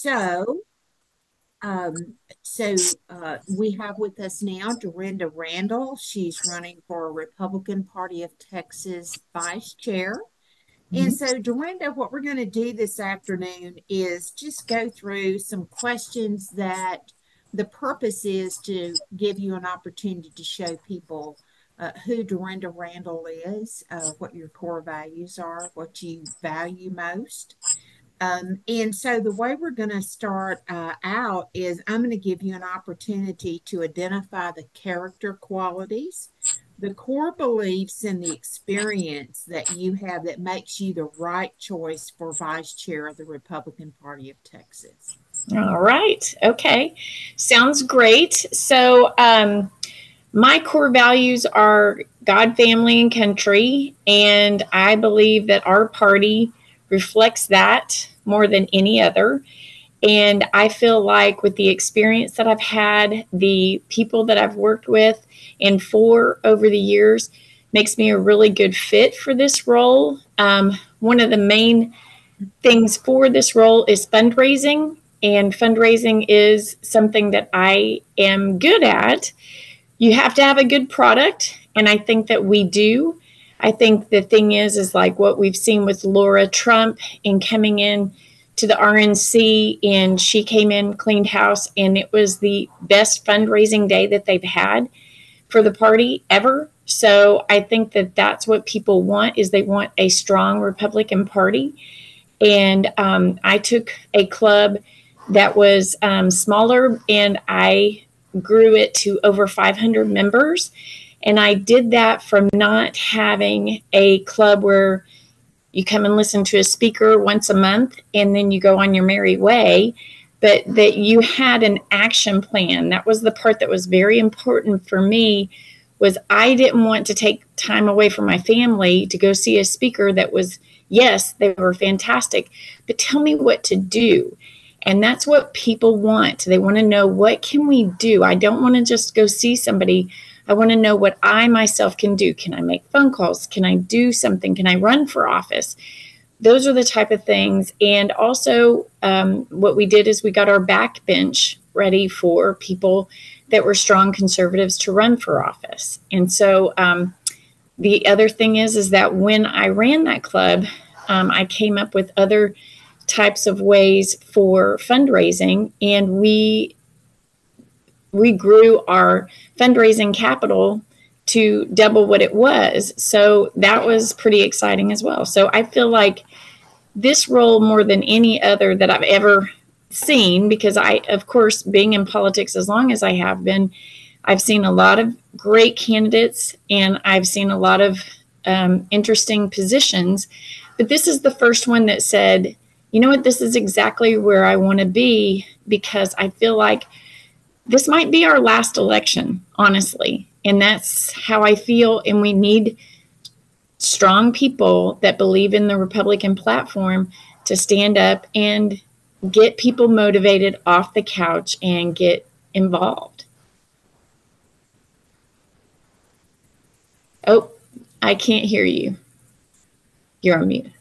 So, we have with us now Drinda Randall. She's running for Republican Party of Texas Vice Chair. And Mhm. so, Dorinda, what we're going to do this afternoon is just go through some questions that the purpose is to give you an opportunity to show people who Dorinda Randall is, what your core values are, what you value most. And so the way we're going to start out is I'm going to give you an opportunity to identify the character qualities, the core beliefs, and the experience that you have that makes you the right choice for vice chair of the Republican Party of Texas. All right. Okay. Sounds great. So, my core values are God, family, and country. And I believe that our party reflects that more than any other. And I feel like with the experience that I've had, the people that I've worked with and for over the years, makes me a really good fit for this role. One of the main things for this role is fundraising, and fundraising is something that I am good at. You have to have a good product, and I think that we do. I think the thing is like what we've seen with Laura Trump in coming in to the RNC, and she came in, cleaned house, and it was the best fundraising day that they've had for the party ever. So I think that that's what people want, is they want a strong Republican Party. And I took a club that was smaller, and I grew it to over 500 members. And I did that from not having a club where you come and listen to a speaker once a month and then you go on your merry way, but that you had an action plan. That was the part that was very important for me. Was I didn't want to take time away from my family to go see a speaker that was, yes, they were fantastic, but tell me what to do. And that's what people want. They want to know, what can we do? I don't want to just go see somebody. I want to know what I myself can do. Can I make phone calls? Can I do something? Can I run for office? Those are the type of things. And also, what we did is we got our backbench ready for people that were strong conservatives to run for office. And so, the other thing is that when I ran that club, I came up with other types of ways for fundraising, and we grew our fundraising capital to double what it was. So that was pretty exciting as well. So I feel like this role, more than any other that I've ever seen, because I, of course, being in politics as long as I have been, I've seen a lot of great candidates, and I've seen a lot of interesting positions. But this is the first one that said, you know what, this is exactly where I want to be, because I feel like this might be our last election, honestly. And that's how I feel. And we need strong people that believe in the Republican platform to stand up and get people motivated off the couch and get involved. Oh, I can't hear you. You're on mute.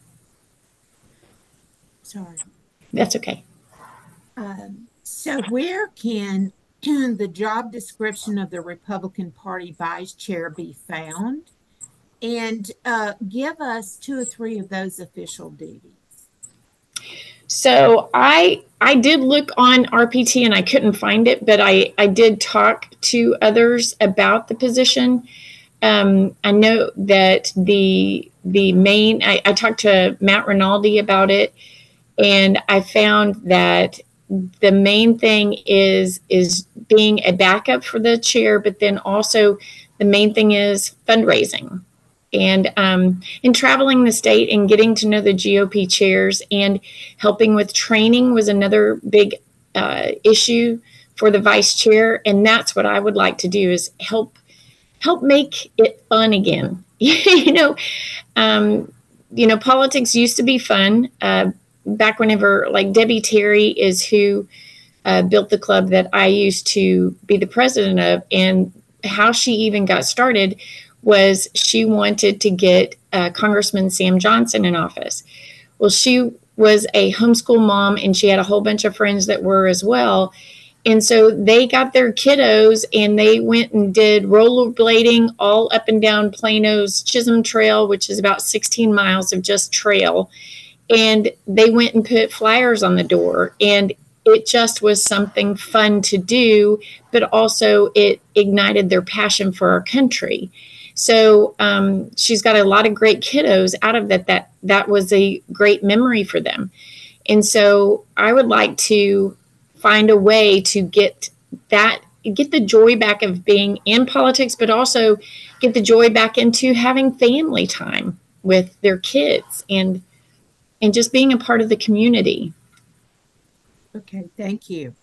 Sorry. That's okay. So, where can the job description of the Republican Party vice chair be found? And give us two or three of those official duties. So I did look on RPT and I couldn't find it, but I did talk to others about the position. I know that the main I talked to Matt Rinaldi about it, and I found that the main thing is being a backup for the chair, but then also the main thing is fundraising, and in traveling the state and getting to know the GOP chairs, and helping with training was another big issue for the vice chair, and that's what I would like to do, is help make it fun again. Um, politics used to be fun. Back whenever, like Debbie Terry is who built the club that I used to be the president of, and how she even got started was she wanted to get Congressman Sam Johnson in office. Well, she was a homeschool mom, and she had a whole bunch of friends that were as well. And so they got their kiddos and they went and did rollerblading all up and down Plano's Chisholm Trail, which is about 16 miles of just trail. And they went and put flyers on the door. And it just was something fun to do, but also it ignited their passion for our country. So she's got a lot of great kiddos out of that. That was a great memory for them. And so I would like to find a way to get the joy back of being in politics, but also get the joy back into having family time with their kids and just being a part of the community. Okay, thank you.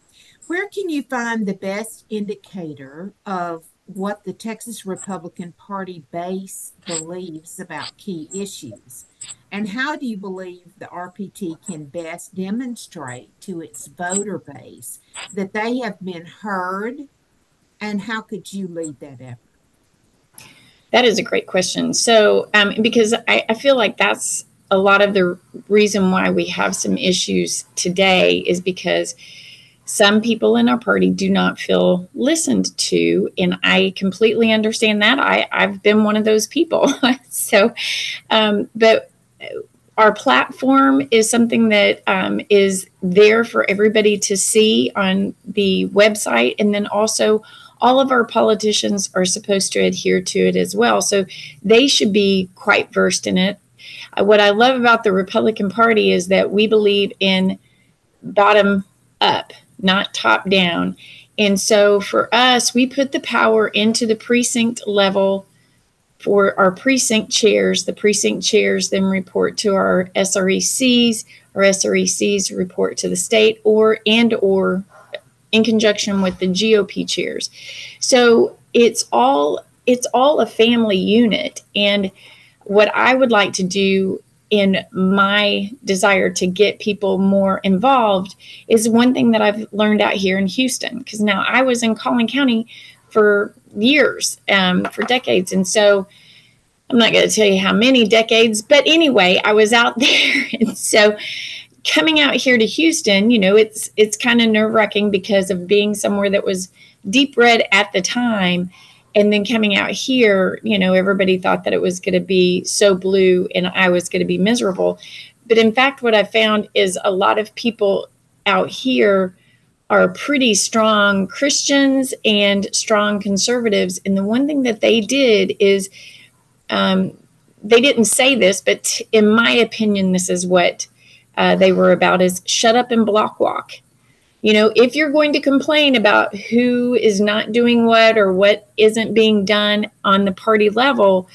Where can you find the best indicator of what the Texas Republican Party base believes about key issues? And how do you believe the RPT can best demonstrate to its voter base that they have been heard? And how could you lead that effort? That is a great question. So, because I feel like that's a lot of the reason why we have some issues today is because some people in our party do not feel listened to. And I completely understand that. I've been one of those people. So, but our platform is something that is there for everybody to see on the website. And then also all of our politicians are supposed to adhere to it as well. So they should be quite versed in it. What I love about the Republican Party is that we believe in bottom up, not top down. And so for us, we put the power into the precinct level for our precinct chairs. The precinct chairs then report to our SRECs. Our SRECs report to the state or in conjunction with the GOP chairs. So it's all a family unit. And what I would like to do in my desire to get people more involved is one thing that I've learned out here in Houston, because now I was in Collin County for years, for decades. And so I'm not going to tell you how many decades, but anyway, I was out there. And so coming out here to Houston, it's kind of nerve-wracking because of being somewhere that was deep red at the time. And then coming out here, everybody thought that it was going to be so blue and I was going to be miserable. But in fact, what I found is a lot of people out here are pretty strong Christians and strong conservatives. And the one thing that they did is they didn't say this, but in my opinion, this is what they were about, is shut up and block walk. If you're going to complain about who is not doing what or what isn't being done on the party level,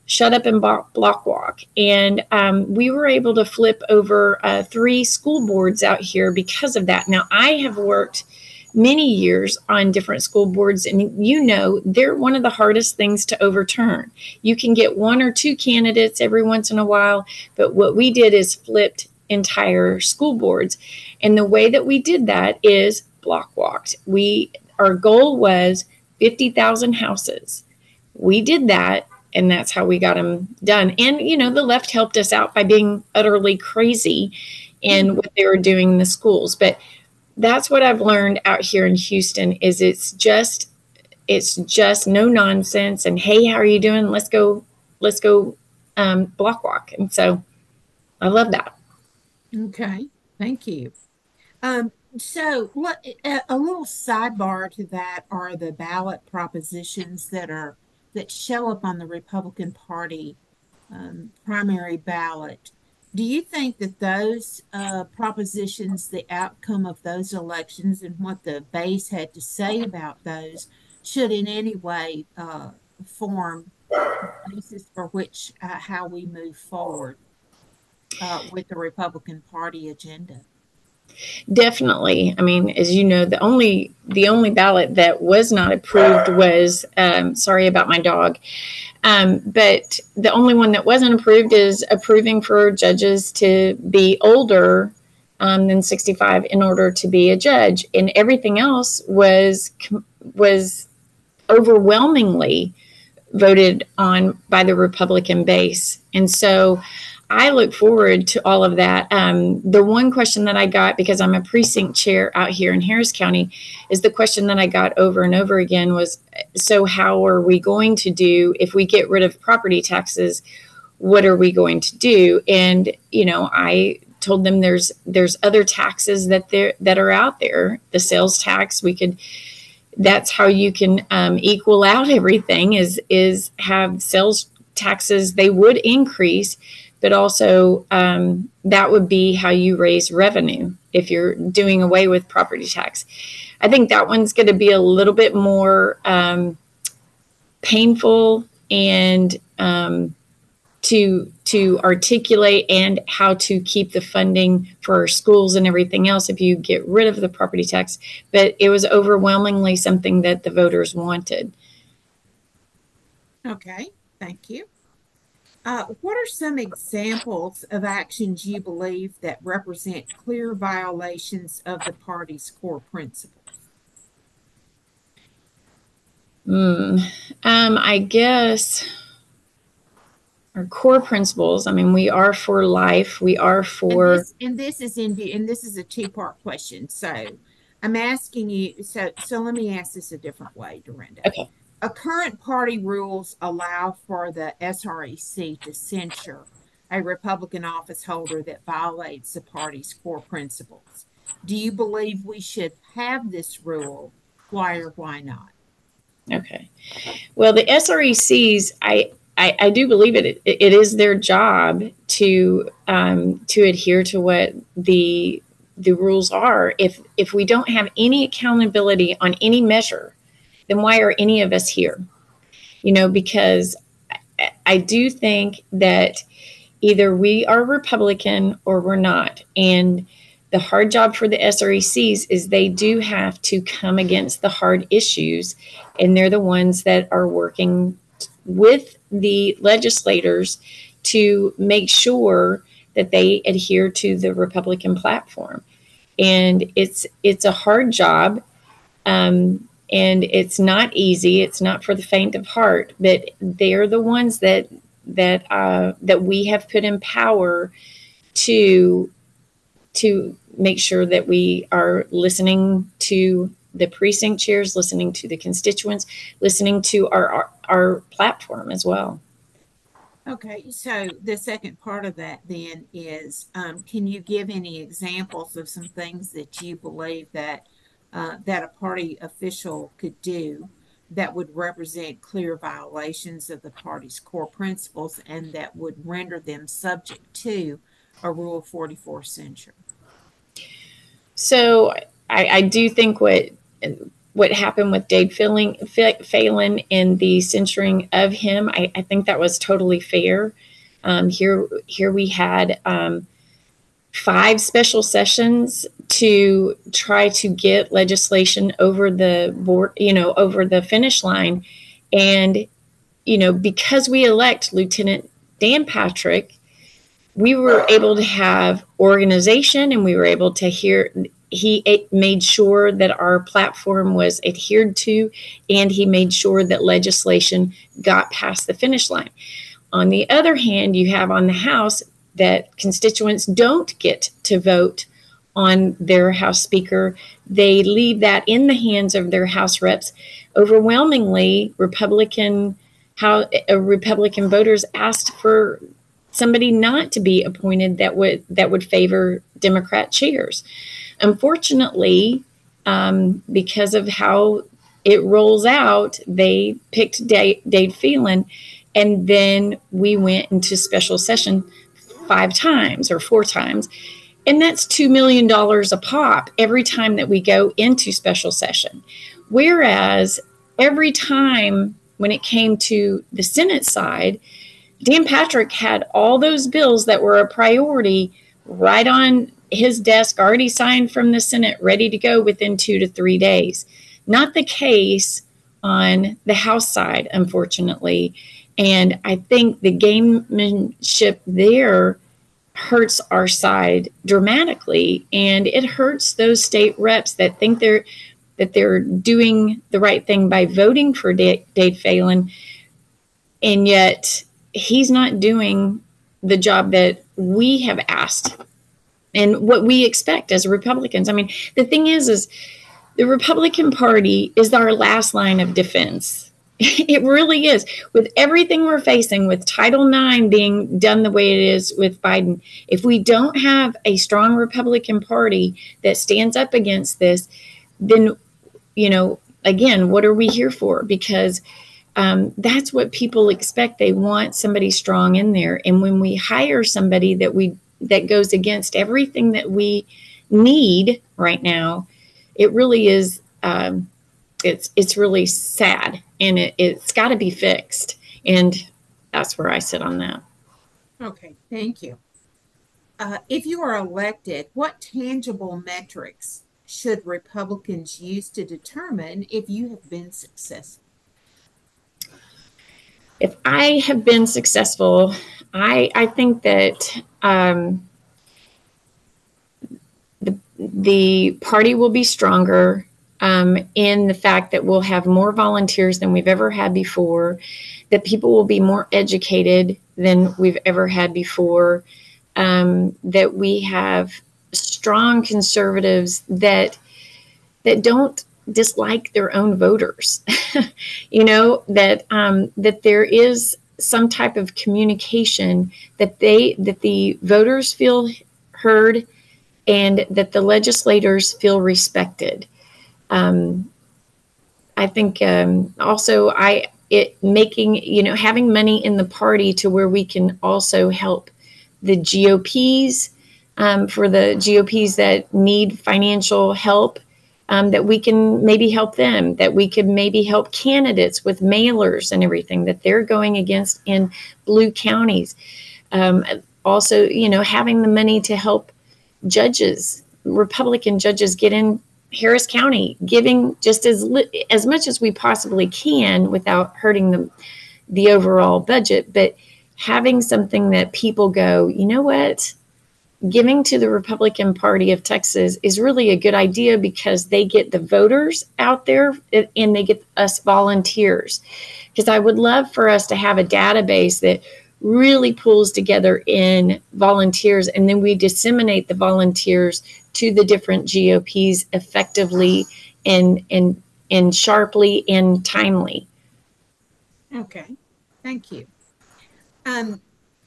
shut up and block walk. And we were able to flip over 3 school boards out here because of that. Now, I have worked many years on different school boards, and they're one of the hardest things to overturn. You can get 1 or 2 candidates every once in a while, but what we did is flipped entire school boards. And the way that we did that is block walked. Our goal was 50,000 houses. We did that, and that's how we got them done. And, the left helped us out by being utterly crazy in what they were doing in the schools. But that's what I've learned out here in Houston is it's just no nonsense. And hey, how are you doing? Let's go block walk. And so I love that. Okay, thank you. So what a little sidebar to that are the ballot propositions that show up on the Republican Party primary ballot. Do you think that those propositions, the outcome of those elections and what the base had to say about those should in any way form the basis for which how we move forward with the Republican Party agenda? Definitely. I mean, as you know, the only ballot that was not approved was sorry about my dog. But the only one that wasn't approved is approving for judges to be older than 65 in order to be a judge, and everything else was overwhelmingly voted on by the Republican base. And so I look forward to all of that. The one question that I got, because I'm a precinct chair out here in Harris County, is the question that I got over and over again was, so how are we going to do if we get rid of property taxes? What are we going to do? And, you know, I told them there's other taxes that are out there. The sales tax, that's how you can equal out everything, is have sales taxes. They would increase, but also that would be how you raise revenue if you're doing away with property tax. I think that one's going to be a little bit more painful and to articulate, and how to keep the funding for our schools and everything else if you get rid of the property tax. But it was overwhelmingly something that the voters wanted. Okay, thank you. What are some examples of actions you believe that represent clear violations of the party's core principles? I guess our core principles. I mean, we are for life. We are for. And this is a two-part question. So I'm asking you. So let me ask this a different way, Dorinda. Okay. Current party rules allow for the SREC to censure a Republican office holder that violates the party's core principles. Do you believe we should have this rule? Why or why not? Okay. Well, the SRECs, I do believe it is their job to adhere to what the rules are. If we don't have any accountability on any measure, then why are any of us here? You know, because I do think that either we are Republican or we're not. And the hard job for the SRECs is they do have to come against the hard issues, and they're the ones that are working with the legislators to make sure that they adhere to the Republican platform. And it's a hard job. And it's not easy. It's not for the faint of heart, but they're the ones that we have put in power to make sure that we are listening to the precinct chairs, listening to the constituents, listening to our platform as well. Okay, so the second part of that then is, can you give any examples of some things that you believe that a party official could do that would represent clear violations of the party's core principles and that would render them subject to a Rule 44 censure? So I do think what happened with Dade Phelan and the censuring of him, I think that was totally fair. Here we had 5 special sessions to try to get legislation over the board, over the finish line. And, because we elect Lieutenant Dan Patrick, we were able to have organization, and we were able to he made sure that our platform was adhered to, and he made sure that legislation got past the finish line. On the other hand, you have on the House that constituents don't get to vote on their House Speaker. They leave that in the hands of their House reps. Overwhelmingly, Republican voters asked for somebody not to be appointed that would favor Democrat chairs. Unfortunately, because of how it rolls out, they picked Dade Phelan, and then we went into special session 5 times or 4 times. And that's $2 million a pop every time that we go into special session. Whereas every time when it came to the Senate side, Dan Patrick had all those bills that were a priority right on his desk, already signed from the Senate, ready to go within 2 to 3 days. Not the case on the House side, unfortunately. And I think the gamemanship there hurts our side dramatically, and it hurts those state reps that think they're doing the right thing by voting for Dade Phelan, and yet he's not doing the job that we have asked and what we expect as Republicans. I mean, the thing is the Republican Party is our last line of defense. It really is. With everything we're facing, with Title IX being done the way it is with Biden, if we don't have a strong Republican Party that stands up against this, then, again, what are we here for? Because that's what people expect. They want somebody strong in there. And when we hire somebody that goes against everything that we need right now, it really is. It's really sad, and it's got to be fixed. And that's where I sit on that. Okay, thank you. If you are elected, what tangible metrics should Republicans use to determine if you have been successful? If I have been successful, I think that the party will be stronger. In the fact that we'll have more volunteers than we've ever had before, that people will be more educated than we've ever had before, that we have strong conservatives that don't dislike their own voters, that there is some type of communication, that the voters feel heard and that the legislators feel respected. I think also having money in the party to where we can also help the GOPs, for the GOPs that need financial help, that we can maybe help them, that we could maybe help candidates with mailers and everything that they're going against in blue counties. Also, having the money to help judges, Republican judges, get in Harris County, giving just as much as we possibly can without hurting the overall budget, but having something that people go, you know what, giving to the Republican Party of Texas is really a good idea because they get the voters out there and they get us volunteers. Because I would love for us to have a database that really pulls together in volunteers, and then we disseminate the volunteers to the different GOPs effectively and sharply and timely. Okay, thank you.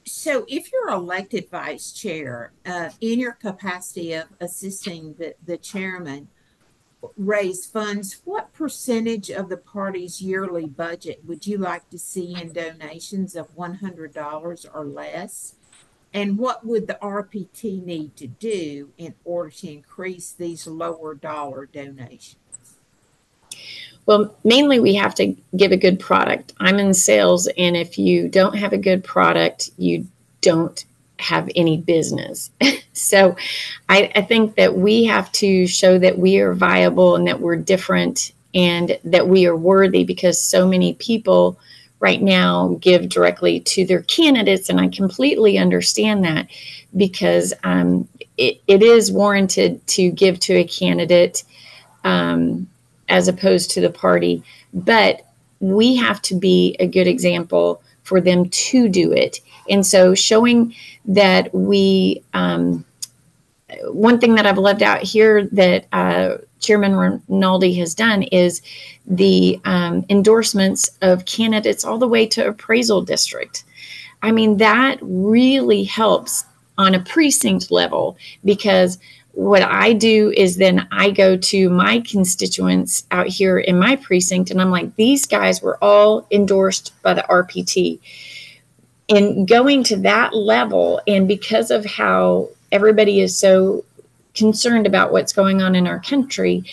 So if you're elected vice chair, in your capacity of assisting the chairman raise funds, what percentage of the party's yearly budget would you like to see in donations of $100 or less? And what would the RPT need to do in order to increase these lower dollar donations? Well, mainly we have to give a good product. I'm in sales, and if you don't have a good product, you don't have any business. So I think that we have to show that we are viable and that we're different and that we are worthy, because so many people right now give directly to their candidates, and I completely understand that, because it is warranted to give to a candidate as opposed to the party, but we have to be a good example for them to do it. And so showing that we, one thing that I've loved out here that Chairman Rinaldi has done is the endorsements of candidates all the way to appraisal district. I mean, that really helps on a precinct level, because what I do is then I go to my constituents out here in my precinct and I'm like, these guys were all endorsed by the RPT. And going to that level, and because of how everybody is so concerned about what's going on in our country,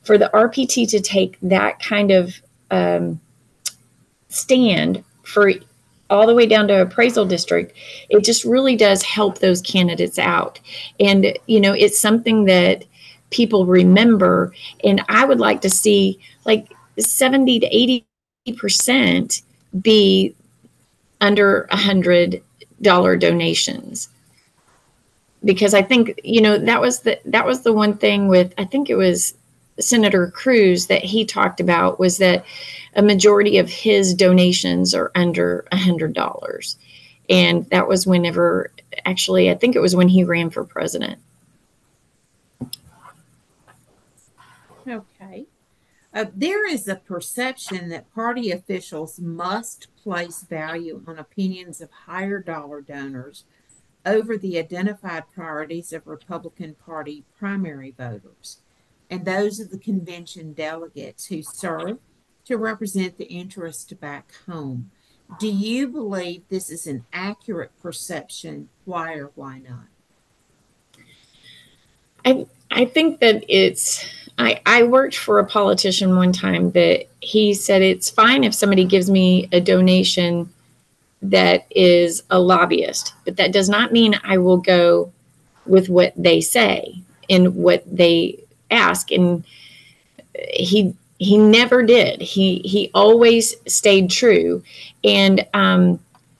for the RPT to take that kind of stand for all the way down to appraisal district, it just really does help those candidates out. And, it's something that people remember. And I would like to see like 70 to 80% be under $100 donations. Because I think, that was the one thing with, I think it was Senator Cruz that he talked about, was that a majority of his donations are under $100. And that was whenever, actually, I think it was when he ran for president. Okay. There is a perception that party officials must place value on opinions of higher dollar donors over the identified priorities of Republican Party primary voters. And those are the convention delegates who serve to represent the interests back home. Do you believe this is an accurate perception? Why or why not? I think that I worked for a politician one time that he said it's fine if somebody gives me a donation that is a lobbyist, but that does not mean I will go with what they say and what they ask. And he never did. He always stayed true, and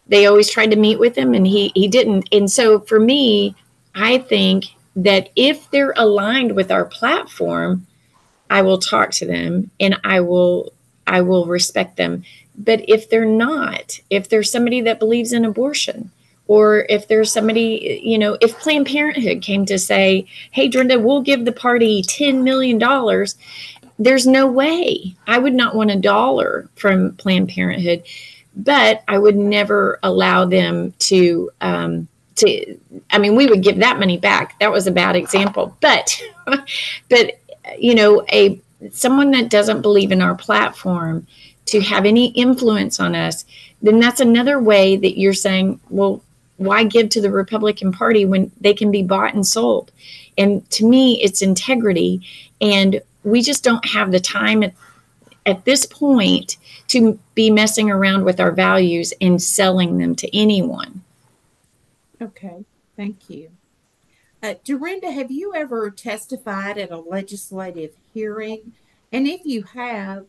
they always tried to meet with him, and he didn't. And so for me, I think that if they're aligned with our platform, I will talk to them and I will respect them. But if they're not, if there's somebody that believes in abortion, or if there's somebody, if Planned Parenthood came to say, hey, Drinda, we'll give the party $10 million, there's no way. I would not want $1 from Planned Parenthood, but I would never allow them to. I mean, we would give that money back. That was a bad example, but a someone that doesn't believe in our platform to have any influence on us, then that's another way that you're saying, well, why give to the Republican Party when they can be bought and sold? And to me, it's integrity. And we just don't have the time at this point to be messing around with our values and selling them to anyone. Okay, thank you. Dorinda, have you ever testified at a legislative hearing? And if you have,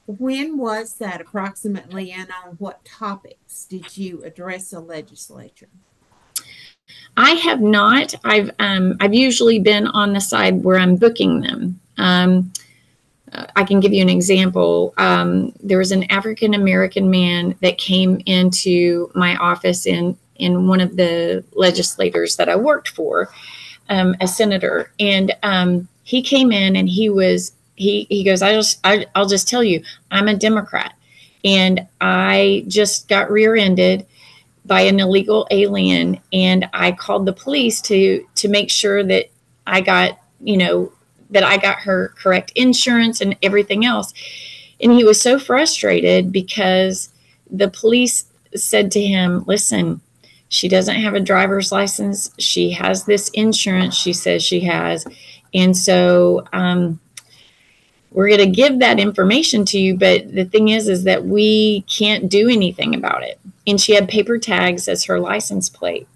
when was that approximately, and on what topics did you address the legislature? I have not. I've usually been on the side where I'm booking them. I can give you an example. There was an African American man that came into my office in one of the legislators that I worked for, a senator, and he came in and he goes, I'll just tell you, I'm a Democrat, and I just got rear-ended by an illegal alien, and I called the police to make sure that I got that I got her correct insurance and everything else. And he was so frustrated because the police said to him, listen, she doesn't have a driver's license. She has this insurance she says she has. And so we're going to give that information to you. But the thing is that we can't do anything about it. And she had paper tags as her license plate.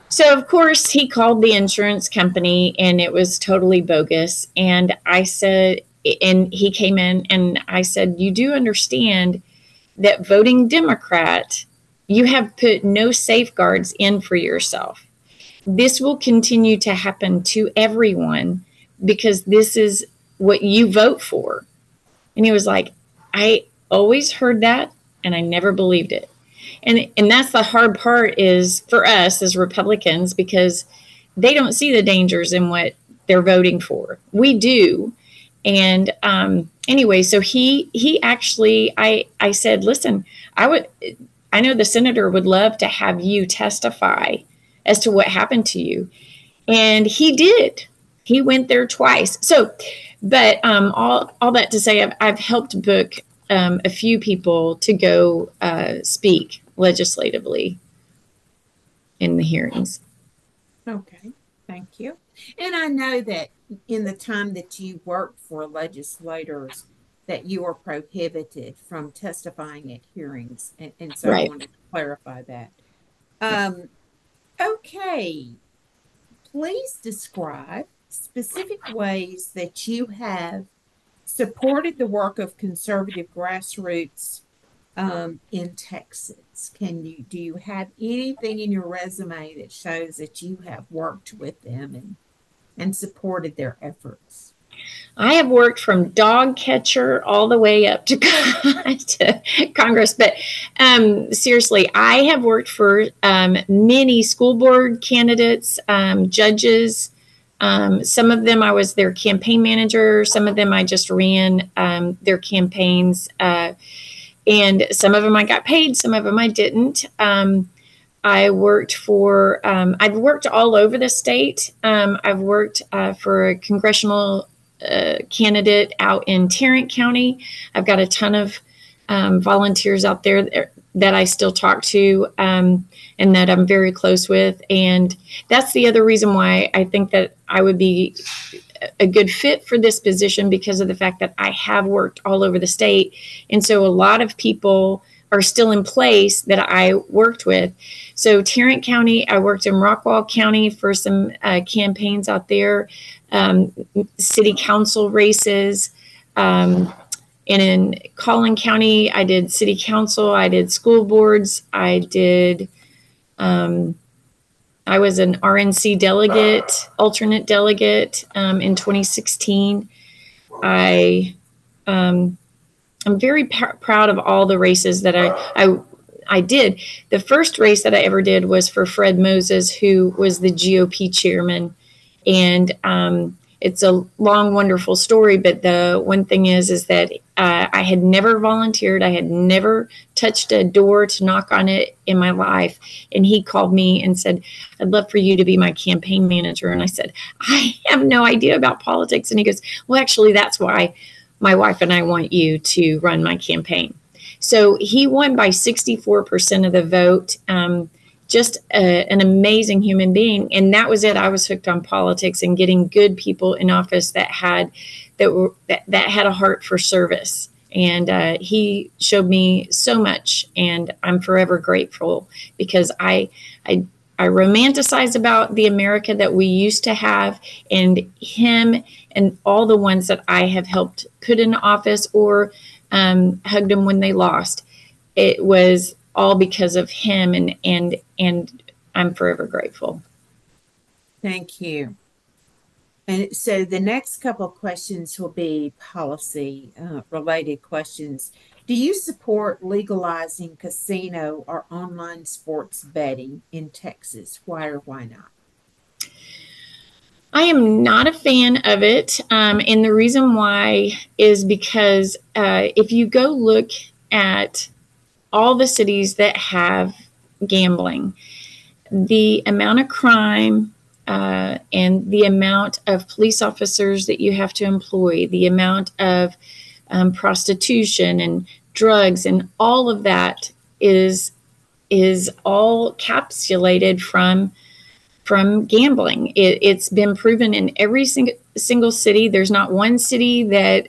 So, of course, he called the insurance company and it was totally bogus. And I said, and he came in and I said, you do understand that voting Democrat, you have put no safeguards in for yourself. This will continue to happen to everyone because this is what you vote for. And he was like, I always heard that and I never believed it. And that's the hard part is for us as Republicans, because they don't see the dangers in what they're voting for. We do. And anyway, so he actually, I said, listen, I know the senator would love to have you testify as to what happened to you. And he did. He went there twice. So, but all that to say, I've helped book a few people to go speak legislatively in the hearings. Okay, thank you. And I know that in the time that you worked for legislators, that you are prohibited from testifying at hearings. And so I Right. wanted to clarify that. Yeah. Okay, please describe specific ways that you have supported the work of conservative grassroots in Texas. Do you have anything in your resume that shows that you have worked with them and supported their efforts? I have worked from dog catcher all the way up to, to Congress. But seriously, I have worked for many school board candidates, judges. Some of them I was their campaign manager. Some of them I just ran their campaigns. And some of them I got paid. Some of them I didn't. I worked for, I've worked all over the state. I've worked for a congressional candidate out in Tarrant County. I've got a ton of volunteers out there that I still talk to and that I'm very close with. And that's the other reason why I think that I would be a good fit for this position, because of the fact that I have worked all over the state. And so a lot of people are still in place that I worked with. So Tarrant County, I worked in Rockwall County for some campaigns out there, city council races. And in Collin County, I did city council, I did school boards, I was an RNC delegate, alternate delegate in 2016. I'm very proud of all the races that I did. The first race that I ever did was for Fred Moses, who was the GOP chairman. And it's a long, wonderful story. But the one thing is that I had never volunteered. I had never touched a door to knock on it in my life. And he called me and said, "I'd love for you to be my campaign manager." And I said, "I have no idea about politics." And he goes, "Well, actually, that's why my wife and I want you to run my campaign." So he won by 64% of the vote. Just an amazing human being. And that was it. I was hooked on politics and getting good people in office that had a heart for service. And he showed me so much, and I'm forever grateful, because I romanticize about the America that we used to have, and him and all the ones that I have helped put in office or hugged them when they lost. It was all because of him, and I'm forever grateful. Thank you. And so the next couple of questions will be policy related questions. Do you support legalizing casino or online sports betting in Texas? Why or why not? I am not a fan of it. And the reason why is because if you go look at all the cities that have gambling, the amount of crime and the amount of police officers that you have to employ, the amount of prostitution and drugs and all of that is all capsulated from gambling. It's been proven in every single city. There's not one city that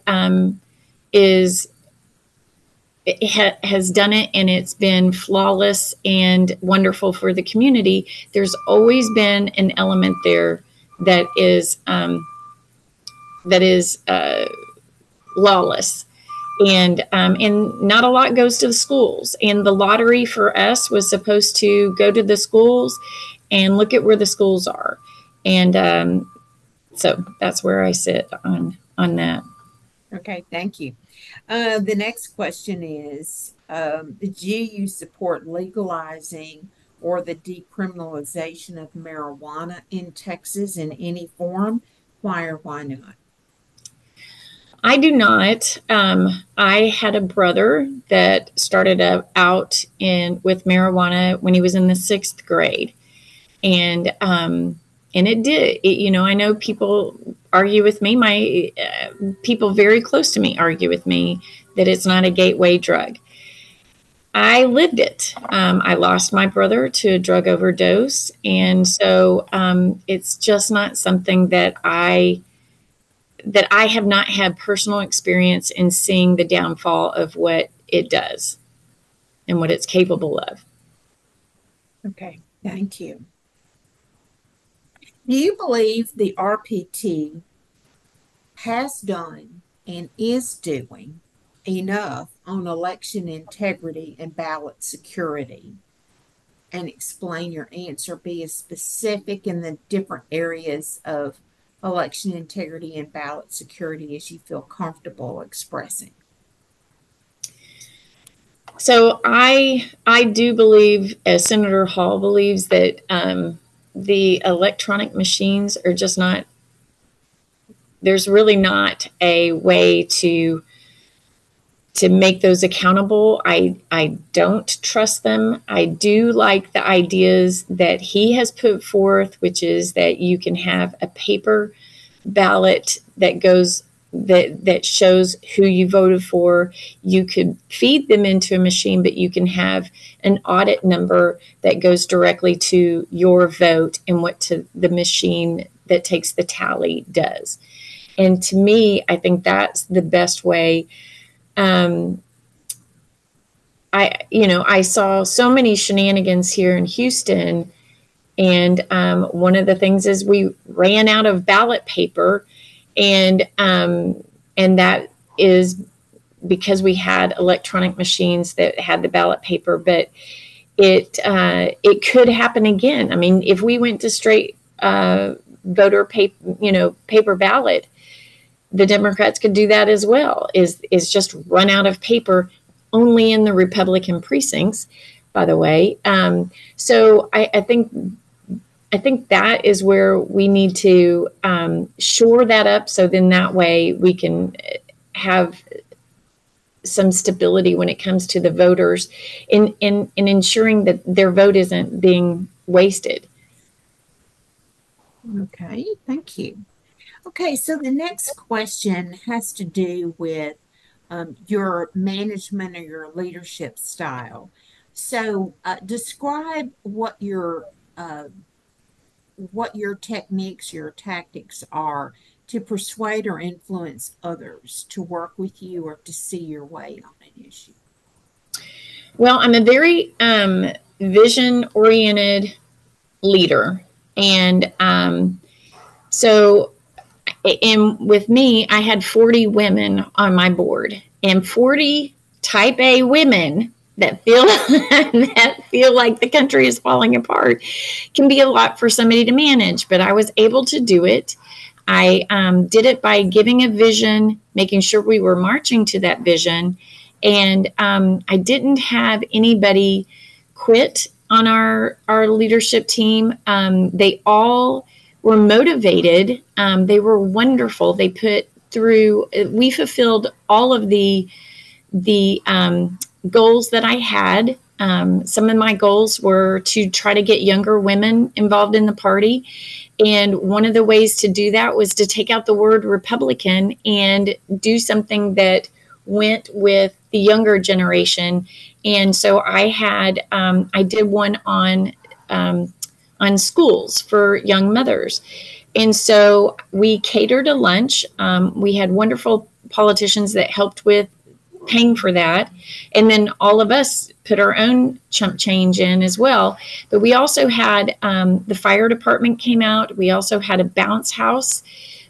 has done it and it's been flawless and wonderful for the community. There's always been an element there that is lawless, and not a lot goes to the schools. And the lottery for us was supposed to go to the schools, and look at where the schools are. And so that's where I sit on that. Okay, thank you. The next question is, do you support legalizing or the decriminalization of marijuana in Texas in any form? Why or why not? I do not. I had a brother that started out with marijuana when he was in the 6th grade. And it did. I know people argue with me. My people very close to me argue with me that it's not a gateway drug. I lived it. I lost my brother to a drug overdose, and so it's just not something that I have not had personal experience in seeing the downfall of what it does and what it's capable of. Okay, thank you. Do you believe the RPT has done and is doing enough on election integrity and ballot security? And explain your answer. Be as specific in the different areas of election integrity and ballot security as you feel comfortable expressing. So I do believe, as Senator Hall believes, that the electronic machines are just not. There's really not a way to make those accountable. I don't trust them. I do like the ideas that he has put forth, which is that you can have a paper ballot that goes that shows who you voted for. You could feed them into a machine, but you can have an audit number that goes directly to your vote and what to the machine that takes the tally does. And to me, I think that's the best way. um, I saw so many shenanigans here in Houston, and one of the things is we ran out of ballot paper, and that is because we had electronic machines that had the ballot paper, but it could happen again. I mean, if we went to straight voter paper ballot, the Democrats could do that as well. Is just run out of paper, only in the Republican precincts, by the way. So I think that is where we need to shore that up. So then that way we can have some stability when it comes to the voters in ensuring that their vote isn't being wasted. Okay, thank you. Okay, so the next question has to do with your management or your leadership style. So, describe uh, what your techniques, your tactics are to persuade or influence others to work with you or to see your way on an issue. Well, I'm a very vision oriented leader. And so, and with me, I had 40 women on my board, and 40 type A women that feel that feel like the country is falling apart can be a lot for somebody to manage. But I was able to do it. I did it by giving a vision, making sure we were marching to that vision, and I didn't have anybody quit on our leadership team. They all were motivated. They were wonderful. They put through. We fulfilled all of the goals that I had. Some of my goals were to try to get younger women involved in the party. And one of the ways to do that was to take out the word Republican and do something that went with the younger generation. And so I did one on schools for young mothers. And so we catered a lunch. We had wonderful politicians that helped with paying for that. And then all of us put our own chump change in as well. But we also had the fire department came out. We also had a bounce house.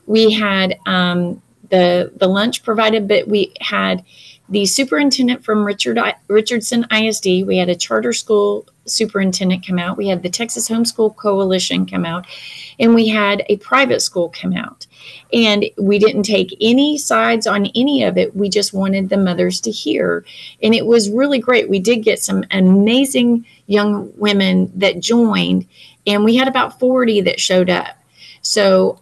We had the lunch provided, but we had the superintendent from Richardson ISD. We had a charter school superintendent come out. We had the Texas Homeschool Coalition come out, and we had a private school come out. And we didn't take any sides on any of it. We just wanted the mothers to hear. And it was really great. We did get some amazing young women that joined, and we had about 40 that showed up. So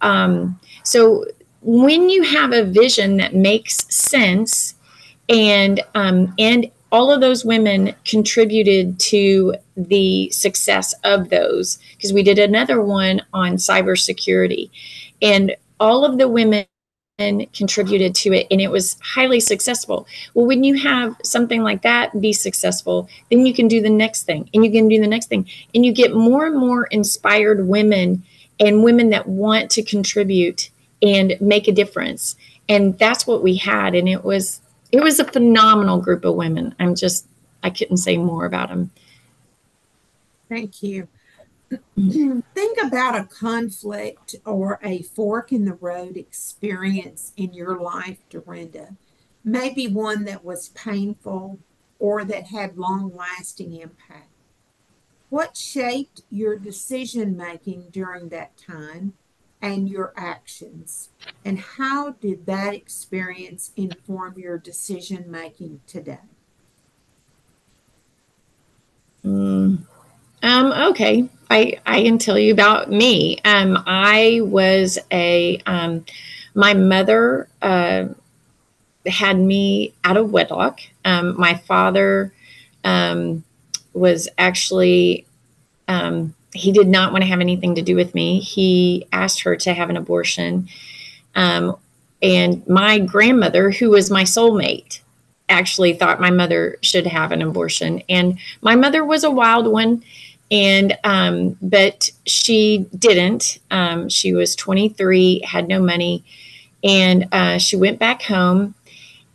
when you have a vision that makes sense, and all of those women contributed to the success of those, because we did another one on cybersecurity, and all of the women contributed to it, and it was highly successful. Well, when you have something like that be successful, then you can do the next thing, and you can do the next thing, and you get more and more inspired women, and women that want to contribute and make a difference. And that's what we had, and it was a phenomenal group of women. I couldn't say more about them. Thank you. Think about a conflict or a fork in the road experience in your life, Dorinda. Maybe one that was painful or that had long lasting impact. What shaped your decision making during that time? and your actions? And how did that experience inform your decision making today? Okay. I can tell you about me. I was my mother had me out of wedlock. My father was actually, he did not want to have anything to do with me. He asked her to have an abortion. And my grandmother, who was my soulmate, actually thought my mother should have an abortion. And my mother was a wild one. And, but she didn't. She was 23, had no money, and she went back home.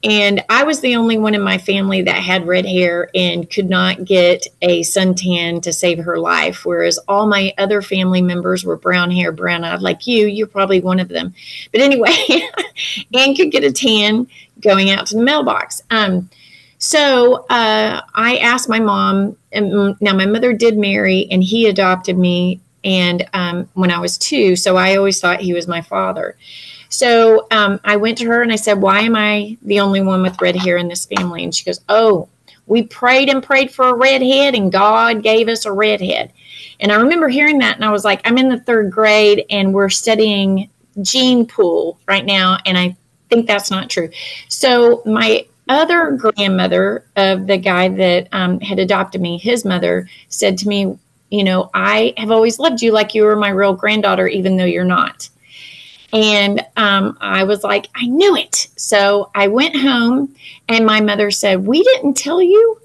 And I was the only one in my family that had red hair and could not get a suntan to save her life, whereas all my other family members were brown hair, brown eyed, like you. You're probably one of them. But anyway, and could get a tan going out to the mailbox. So I asked my mom, and now my mother did marry, and he adopted me, and when I was 2, so I always thought he was my father. So I went to her and I said, why am I the only one with red hair in this family? And she goes, oh, we prayed and prayed for a redhead, and God gave us a redhead. And I remember hearing that, and I was like, I'm in the 3rd grade, and we're studying gene pool right now, and I think that's not true. So my other grandmother of the guy that had adopted me, his mother, said to me, you know, I have always loved you like you were my real granddaughter, even though you're not. And I was like, I knew it. So I went home, and my mother said, we didn't tell you?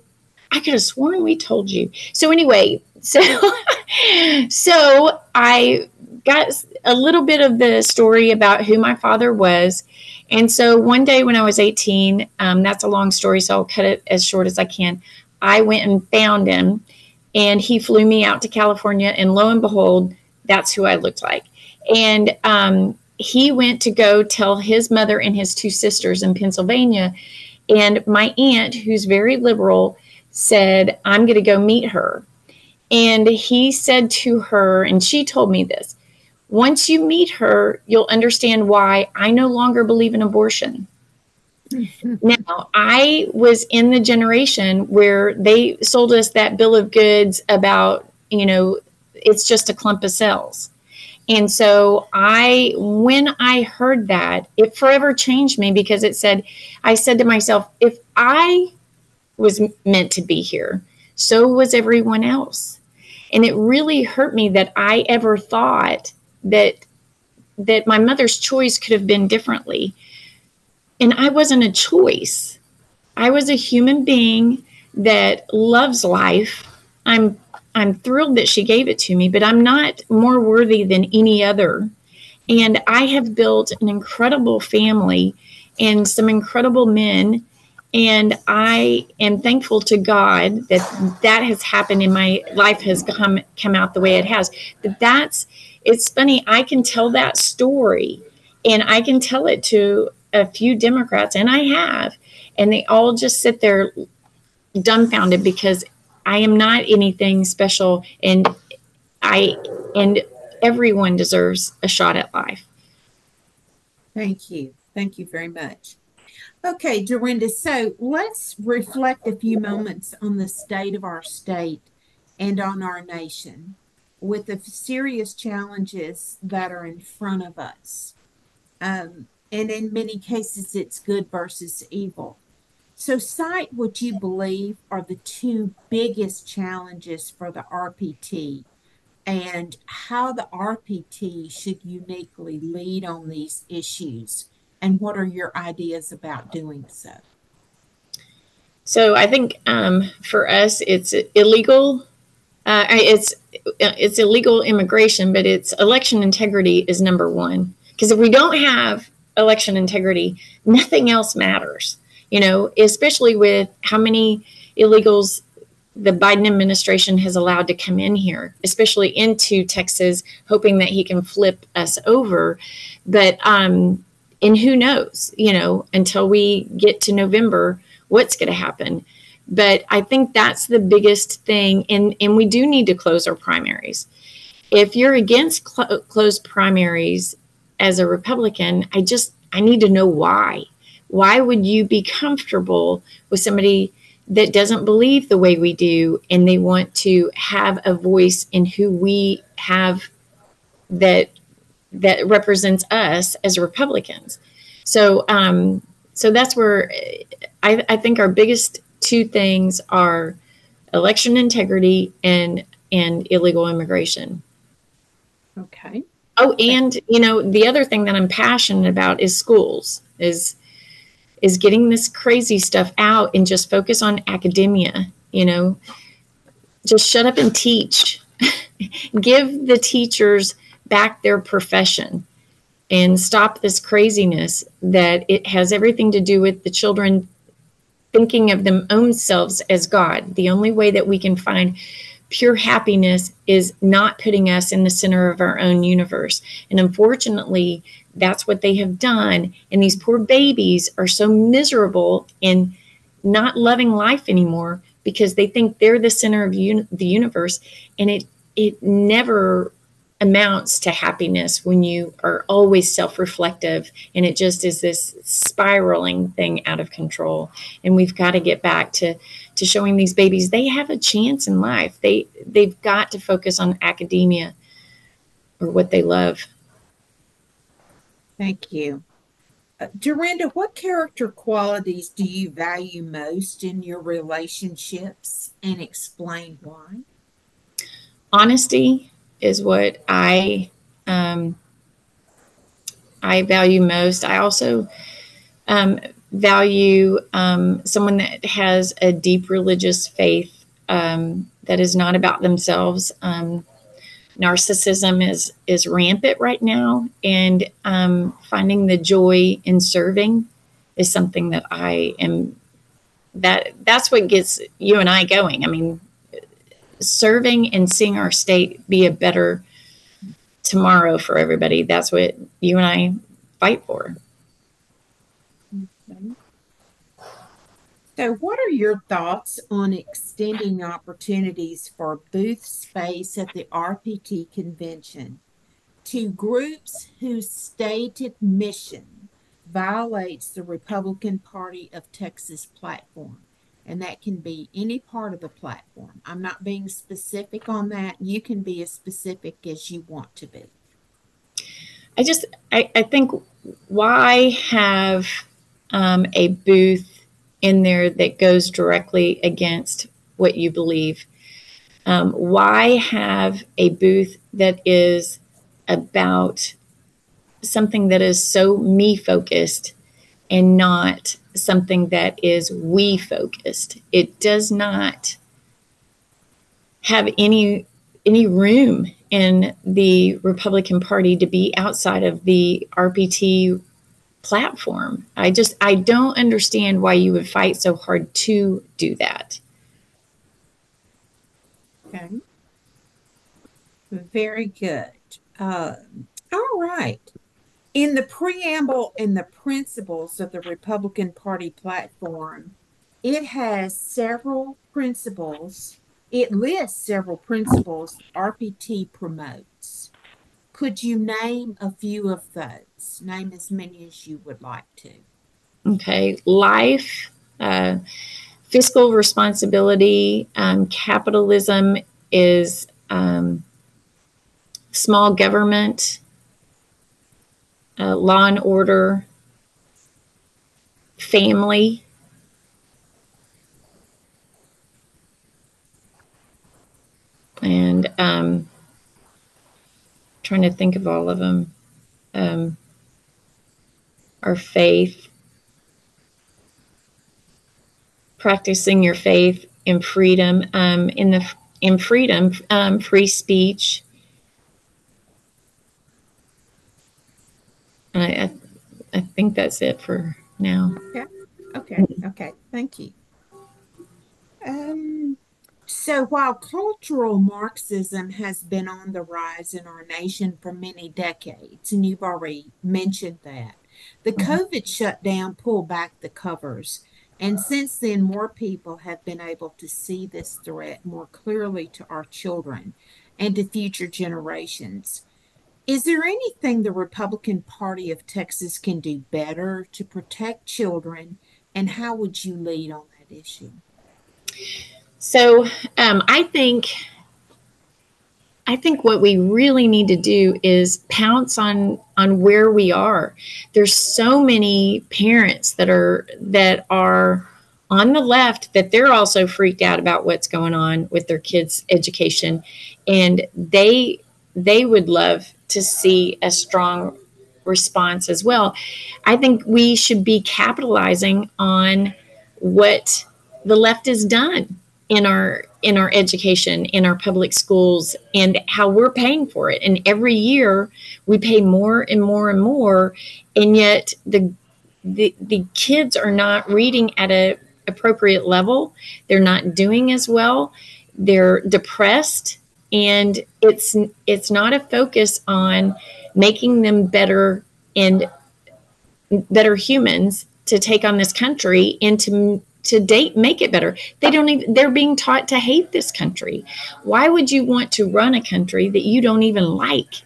I could have sworn we told you. So anyway, so I got a little bit of the story about who my father was. And so one day when I was 18, that's a long story, so I'll cut it as short as I can. I went and found him, and he flew me out to California, and lo and behold, that's who I looked like. And he went to go tell his mother and his 2 sisters in Pennsylvania. And my aunt, who's very liberal, said, I'm going to go meet her. And he said to her, and she told me this, once you meet her, you'll understand why I no longer believe in abortion. Now, I was in the generation where they sold us that bill of goods about, you know, it's just a clump of cells. And so when I heard that, it forever changed me, because I said to myself, if I was meant to be here, so was everyone else. And it really hurt me that I ever thought that my mother's choice could have been differently. And I wasn't a choice. I was a human being that loves life. I'm thrilled that she gave it to me, but I'm not more worthy than any other. And I have built an incredible family and some incredible men. And I am thankful to God that has happened in my life, has come out the way it has. But it's funny. I can tell that story, and I can tell it to a few Democrats, and I have, and they all just sit there dumbfounded, because I am not anything special, and everyone deserves a shot at life. Thank you. Thank you very much. Okay, Drinda, so let's reflect a few moments on the state of our state and on our nation with the serious challenges that are in front of us. And in many cases, it's good versus evil. So cite what you believe are the 2 biggest challenges for the RPT, and how the RPT should uniquely lead on these issues, and what are your ideas about doing so? So I think for us, it's illegal. It's illegal immigration, but it's election integrity is number 1. Because if we don't have election integrity, nothing else matters. You know, especially with how many illegals the Biden administration has allowed to come in here, especially into Texas, hoping that he can flip us over. But, and who knows, you know, until we get to November, what's going to happen. But I think that's the biggest thing. And we do need to close our primaries. if you're against closed primaries as a Republican, I need to know why. Why would you be comfortable with somebody that doesn't believe the way we do and they want to have a voice in who we have that represents us as Republicans? So that's where I think our biggest two things are election integrity and illegal immigration. Okay. Oh, and the other thing that I'm passionate about is schools, is getting this crazy stuff out and just focus on academia. Just shut up and teach. Give the teachers back their profession and stop this craziness that it has everything to do with the children thinking of them own selves as God. The only way that we can find pure happiness is not putting us in the center of our own universe. And unfortunately, that's what they have done. And these poor babies are so miserable in not loving life anymore because they think they're the center of the universe. And it never amounts to happiness when you are always self-reflective, and it just is this spiraling thing out of control. And we've got to get back to showing these babies they have a chance in life. They've got to focus on academia or what they love. Thank you. Drinda, what character qualities do you value most in your relationships and explain why? Honesty is what I value most. I also value someone that has a deep religious faith, that is not about themselves. Narcissism is rampant right now, and finding the joy in serving is something that I am. That's what gets you and I going. I mean, serving and seeing our state be a better tomorrow for everybody. That's what you and I fight for. Okay. So, what are your thoughts on extending opportunities for booth space at the RPT convention to groups whose stated mission violates the Republican Party of Texas platform? And that can be any part of the platform. I'm not being specific on that. You can be as specific as you want to be. I think, why have a booth in there that goes directly against what you believe? Why have a booth that is about something that is so me focused and not something that is we focused? It does not have any room in the Republican Party to be outside of the RPT platform. I don't understand why you would fight so hard to do that. Okay. Very good. Uh, all right. In the preamble and the principles of the Republican Party platform, it has several principles. It lists several principles RPT promotes. Could you name a few of those? Name as many as you would like to. Okay, life, uh, fiscal responsibility, capitalism is small government, law and order, family, and trying to think of all of them. Um, our faith, practicing your faith in freedom, in freedom, free speech. I, I think that's it for now. Okay. Okay. Okay. Thank you. Um, so while cultural Marxism has been on the rise in our nation for many decades, and you've already mentioned that, the COVID shutdown pulled back the covers. And since then, more people have been able to see this threat more clearly to our children. and to future generations. Is there anything the Republican Party of Texas can do better to protect children, and how would you lead on that issue? So I think what we really need to do is pounce on where we are. There's so many parents that are on the left that they're also freaked out about what's going on with their kids' education, and they would love to see a strong response as well. I think we should be capitalizing on what the left has done in our education, in our public schools, and how we're paying for it. And every year we pay more and more and more, and yet the kids are not reading at a appropriate level. They're not doing as well. They're depressed, and it's not a focus on making them better and better humans to take on this country and to make it better. They're being taught to hate this country. Why would you want to run a country that you don't even like?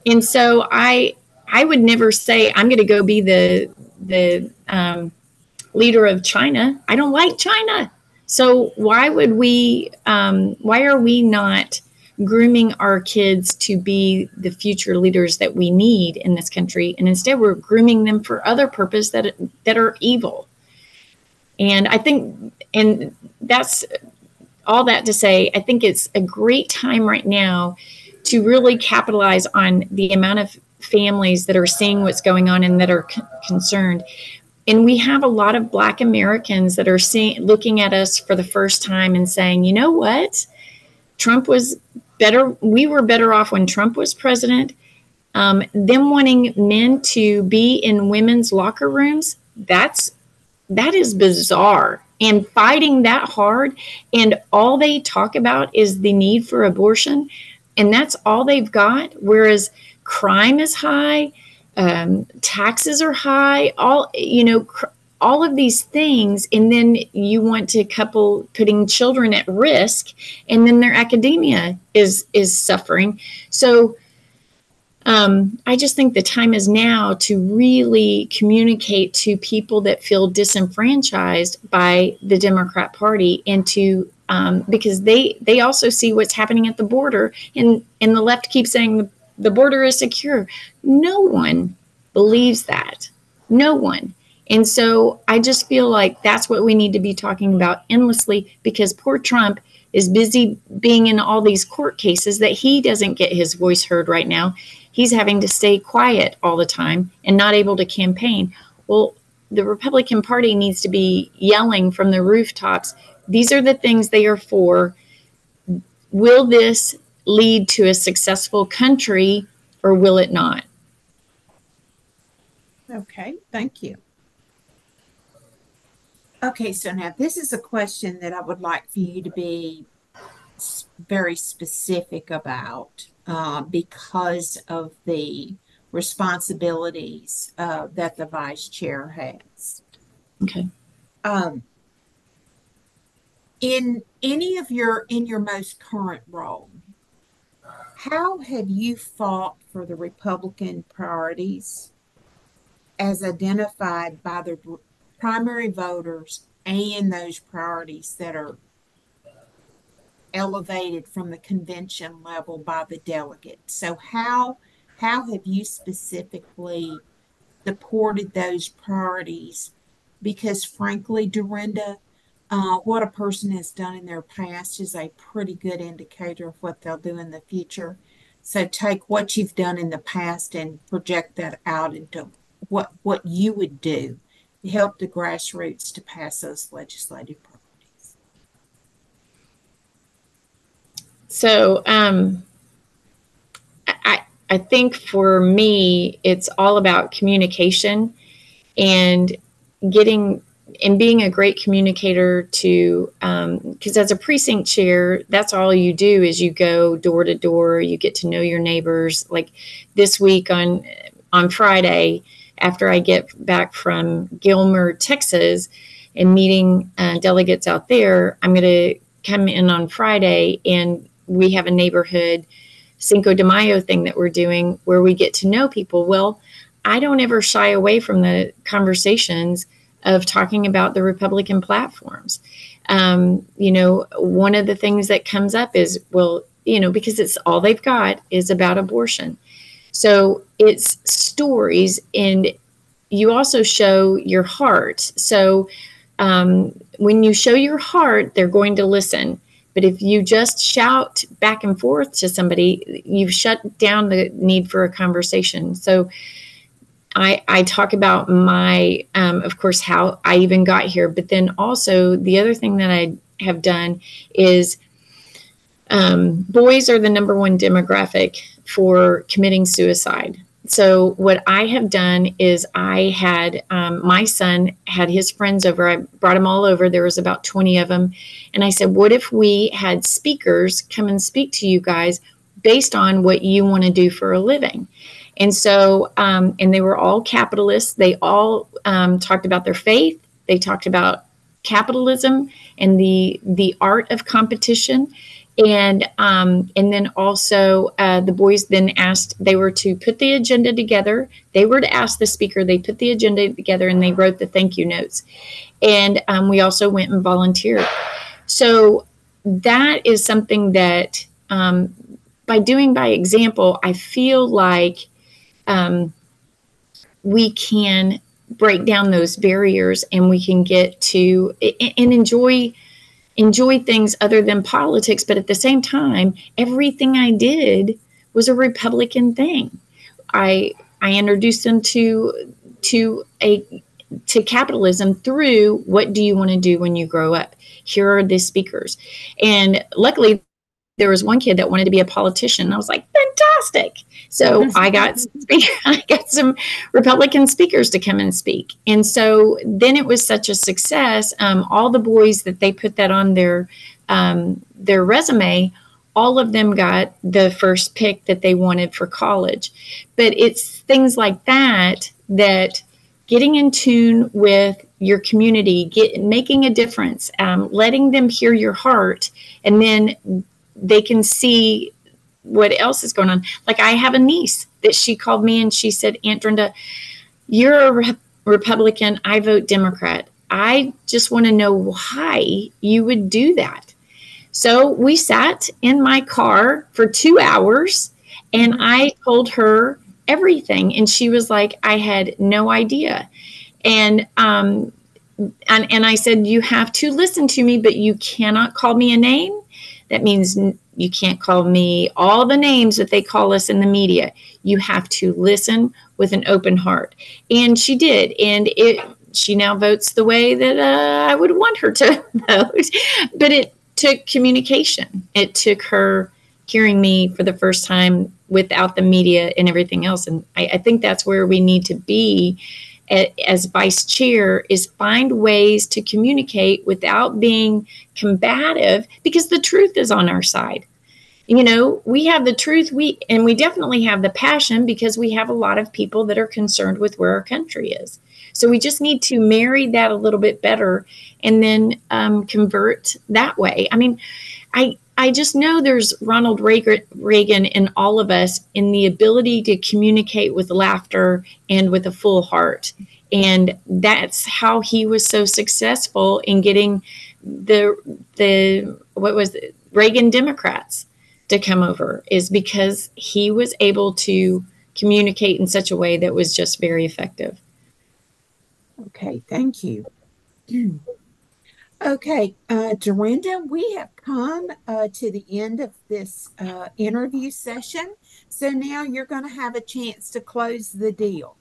And so I would never say I'm going to go be the leader of China. I don't like China. So why are we not grooming our kids to be the future leaders that we need in this country? And instead we're grooming them for other purposes that are evil. And I think, and that's all that to say, I think it's a great time right now to really capitalize on the amount of families that are seeing what's going on and that are concerned. And we have a lot of Black Americans that are looking at us for the first time and saying, you know what? Trump was better. We were better off when Trump was president. Them wanting men to be in women's locker rooms, that is bizarre. And fighting that hard, and all they talk about is the need for abortion, and that's all they've got. Whereas crime is high, taxes are high, all of these things, and then you want to couple putting children at risk, and then their academia is suffering. So I just think the time is now to really communicate to people that feel disenfranchised by the Democrat Party, and to because they also see what's happening at the border, and the left keeps saying the border is secure. No one believes that. No one. And so I just feel like that's what we need to be talking about endlessly, because poor Trump is busy being in all these court cases that he doesn't get his voice heard right now. He's having to stay quiet all the time and not able to campaign. Well, the Republican Party needs to be yelling from the rooftops. These are the things they are for. Will this lead to a successful country, or will it not? Okay, thank you. Okay, so now this is a question that I would like for you to be very specific about, because of the responsibilities that the vice chair has. Okay. In your most current role, how have you fought for the Republican priorities as identified by the primary voters and those priorities that are elevated from the convention level by the delegates? So how have you specifically supported those priorities? Because frankly, Dorinda, what a person has done in their past is a pretty good indicator of what they'll do in the future. So take what you've done in the past and project that out into what you would do to help the grassroots to pass those legislative priorities. So I think for me, it's all about communication and being a great communicator to, because as a precinct chair, that's all you do is you go door to door, you get to know your neighbors. Like this week on Friday, after I get back from Gilmer, Texas, and meeting delegates out there, I'm going to come in on Friday and we have a neighborhood Cinco de Mayo thing that we're doing where we get to know people. Well, I don't ever shy away from the conversations of talking about the Republican platforms. One of the things that comes up is, well, because it's all they've got is about abortion. So it's stories, and you also show your heart. So when you show your heart, they're going to listen. But if you just shout back and forth to somebody, you've shut down the need for a conversation. So I talk about my, of course, how I even got here. But then also the other thing that I have done is boys are the number one demographic for committing suicide. So what I have done is I had my son had his friends over. I brought them all over. There was about 20 of them. And I said, what if we had speakers come and speak to you guys based on what you want to do for a living? And so, and they were all capitalists. They all talked about their faith. They talked about capitalism and the art of competition. And then also the boys then asked, they were to put the agenda together. They were to ask the speaker. They put the agenda together and they wrote the thank you notes. And we also went and volunteered. So that is something that by doing by example, I feel like we can break down those barriers and we can get to and enjoy things other than politics. But at the same time, everything I did was a Republican thing. I introduced them to capitalism through what do you want to do when you grow up? Here are the speakers. And luckily, there was one kid that wanted to be a politician. I was like, fantastic. So I got some Republican speakers to come and speak. And so then it was such a success. All the boys that they put that on their resume, all of them got the first pick that they wanted for college. But it's things like that getting in tune with your community, making a difference, letting them hear your heart, and then they can see what else is going on. Like I have a niece that she called me and she said, Aunt Drinda, you're a Republican. I vote Democrat. I just want to know why you would do that. So we sat in my car for 2 hours and I told her everything. And she was like, I had no idea. And I said, you have to listen to me, but you cannot call me a name. That means you can't call me all the names that they call us in the media. You have to listen with an open heart. And she did. And she now votes the way that I would want her to vote. But it took communication. It took her hearing me for the first time without the media and everything else. And I think that's where we need to be as vice chair, is find ways to communicate without being combative, because the truth is on our side. We have the truth, and we definitely have the passion, because we have a lot of people that are concerned with where our country is. So we just need to marry that a little bit better and then convert that way. I mean, I just know there's Ronald Reagan in all of us, in the ability to communicate with laughter and with a full heart. And that's how he was so successful in getting the Reagan Democrats to come over, is because he was able to communicate in such a way that was just very effective. Okay, thank you. Okay, Drinda, we have come to the end of this interview session. So now you're going to have a chance to close the deal.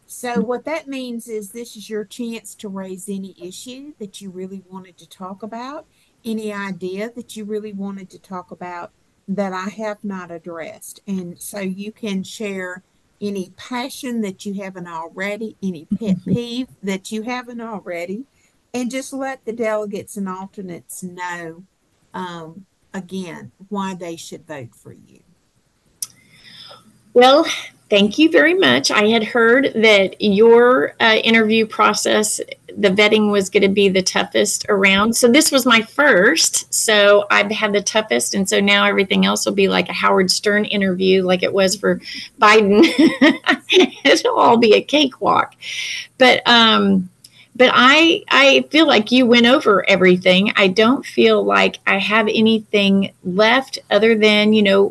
So what that means is this is your chance to raise any issue that you really wanted to talk about, any idea that you really wanted to talk about that I have not addressed. And so you can share any passion that you haven't already, any pet peeve that you haven't already, and just let the delegates and alternates know, again, why they should vote for you. Well, thank you very much. I had heard that your interview process the vetting was going to be the toughest around. So this was my first. So I've had the toughest. And so now everything else will be like a Howard Stern interview, like it was for Biden. It'll all be a cakewalk. But I feel like you went over everything. I don't feel like I have anything left other than,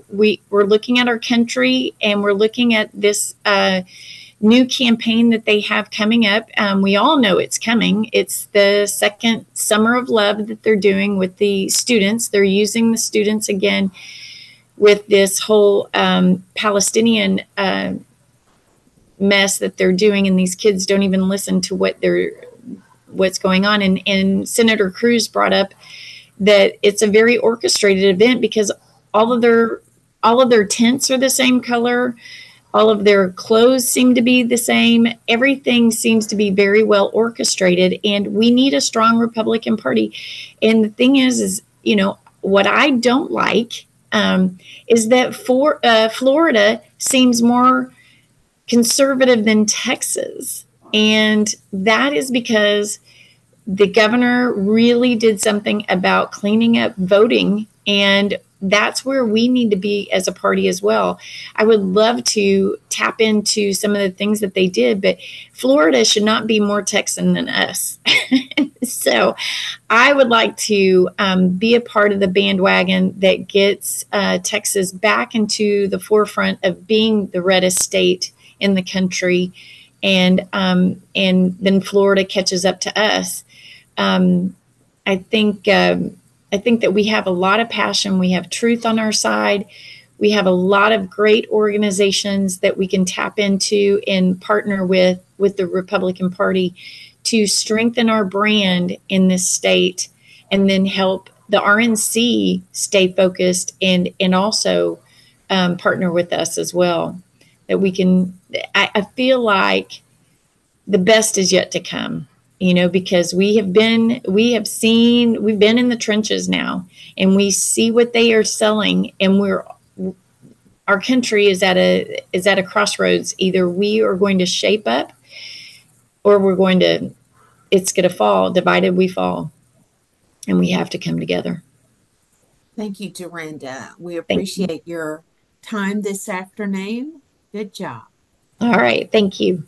we're looking at our country and we're looking at this new campaign that they have coming up. We all know it's coming. It's the second Summer of Love that they're doing with the students. They're using the students again with this whole Palestinian mess that they're doing, and these kids don't even listen to what's going on. And Senator Cruz brought up that it's a very orchestrated event because all of their tents are the same color. All of their clothes seem to be the same. Everything seems to be very well orchestrated, and we need a strong Republican Party. And the thing is what I don't like is that Florida seems more conservative than Texas. And that is because the governor really did something about cleaning up voting, and that's where we need to be as a party as well. I would love to tap into some of the things that they did, but Florida should not be more Texan than us. So I would like to be a part of the bandwagon that gets Texas back into the forefront of being the reddest state in the country, and then Florida catches up to us. I think that we have a lot of passion. We have truth on our side. We have a lot of great organizations that we can tap into and partner with the Republican Party to strengthen our brand in this state, and then help the RNC stay focused and also partner with us as well. That we can, I feel like the best is yet to come. Because we've been in the trenches now, and we see what they are selling, and our country is at a crossroads. Either we are going to shape up, or it's going to fall. Divided we fall, and we have to come together. Thank you, Drinda. We appreciate your time this afternoon. Good job. All right. Thank you.